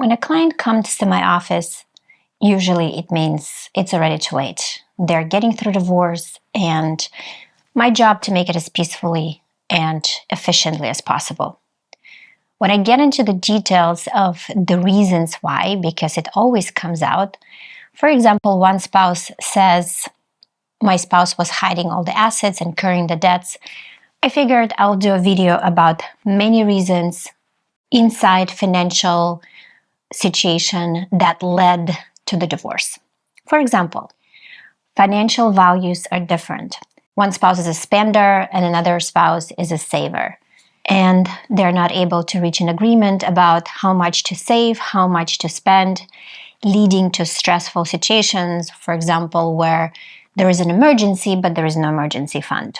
When a client comes to my office, usually it means it's already too late. They're getting through divorce, and my job to make it as peacefully and efficiently as possible. When I get into the details of the reasons why, because it always comes out, for example, one spouse says, my spouse was hiding all the assets and incurring the debts. I figured I'll do a video about many reasons inside financial situation that led to the divorce. For example, financial values are different. One spouse is a spender and another spouse is a saver. And they're not able to reach an agreement about how much to save, how much to spend, leading to stressful situations, for example, where there is an emergency, but there is no emergency fund.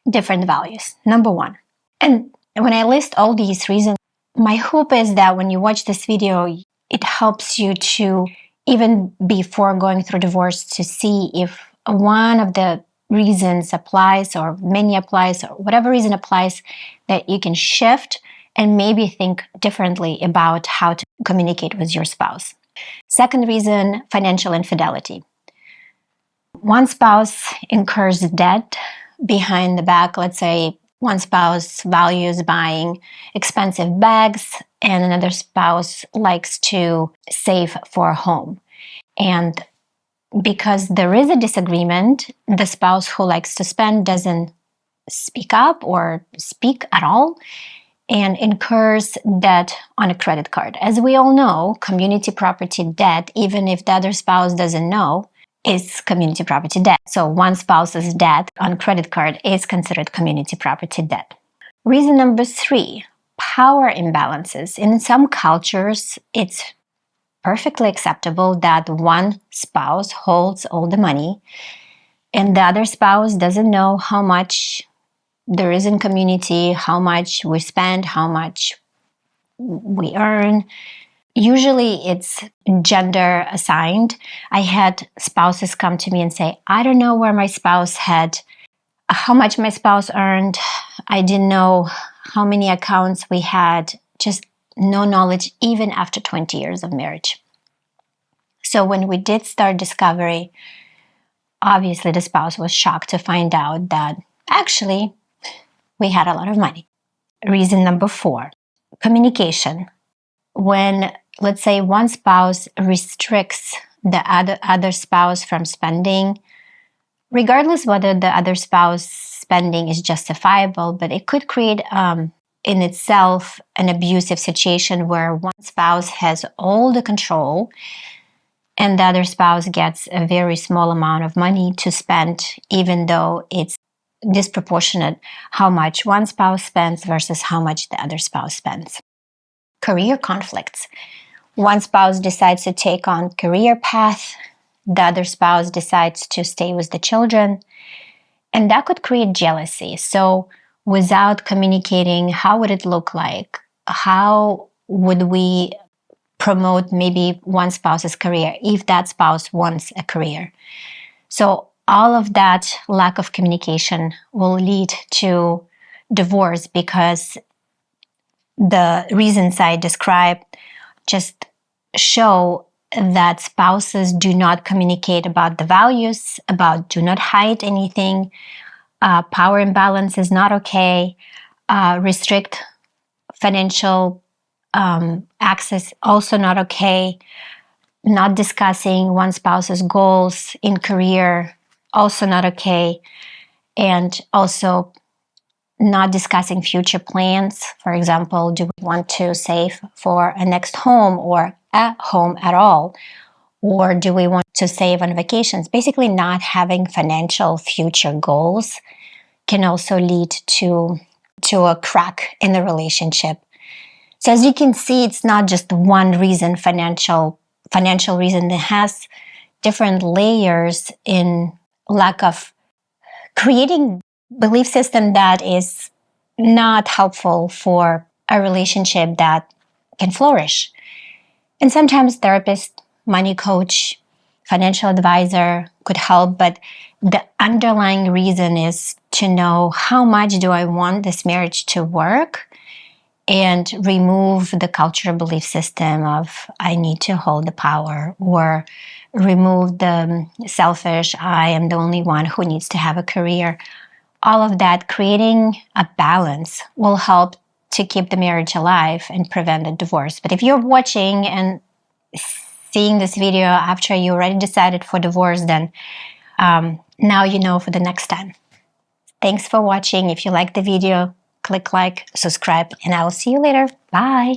Different values, number one. And when I list all these reasons, my hope is that when you watch this video, it helps you to, even before going through divorce, to see if one of the reasons applies or many applies or whatever reason applies, that you can shift and maybe think differently about how to communicate with your spouse. Second reason, financial infidelity. One spouse incurs debt behind the back. Let's say one spouse values buying expensive bags and another spouse likes to save for a home. And because there is a disagreement, the spouse who likes to spend doesn't speak up or speak at all and incurs debt on a credit card. As we all know, community property debt, even if the other spouse doesn't know, is community property debt. So one spouse's debt on credit card is considered community property debt. Reason number 3, power imbalances. In some cultures, it's perfectly acceptable that one spouse holds all the money and the other spouse doesn't know how much there is in community, how much we spend, how much we earn. Usually it's gender assigned. I had spouses come to me and say, I don't know where my spouse had, how much my spouse earned. I didn't know how many accounts we had, just no knowledge even after 20 years of marriage. So when we did start discovery, obviously the spouse was shocked to find out that actually we had a lot of money. Reason number 4, communication. When, let's say, one spouse restricts the other spouse from spending, regardless whether the other spouse spending is justifiable, but it could create in itself an abusive situation where one spouse has all the control and the other spouse gets a very small amount of money to spend, even though it's disproportionate how much one spouse spends versus how much the other spouse spends. Career conflicts. One spouse decides to take on career path, the other spouse decides to stay with the children, and that could create jealousy. So without communicating, how would it look like? How would we promote maybe one spouse's career if that spouse wants a career? So all of that lack of communication will lead to divorce because the reasons I described just show that spouses do not communicate about the values, about do not hide anything, power imbalance is not okay, restrict financial access also not okay, not discussing one spouse's goals in career also not okay, and also not discussing future plans. For example, do we want to save for a next home or a home at all? Or do we want to save on vacations? Basically, not having financial future goals can also lead to a crack in the relationship. So as you can see, it's not just one reason, financial reason. It has different layers in lack of creating belief system that is not helpful for a relationship that can flourish. And sometimes therapist, money coach, financial advisor could help, but the underlying reason is to know how much do I want this marriage to work and remove the cultural belief system of I need to hold the power, or remove the selfish I am the only one who needs to have a career. All of that, creating a balance will help to keep the marriage alive and prevent a divorce. But if you're watching and seeing this video after you already decided for divorce, then now you know for the next time. Thanks for watching. If you like the video, click like, subscribe, and I will see you later. Bye.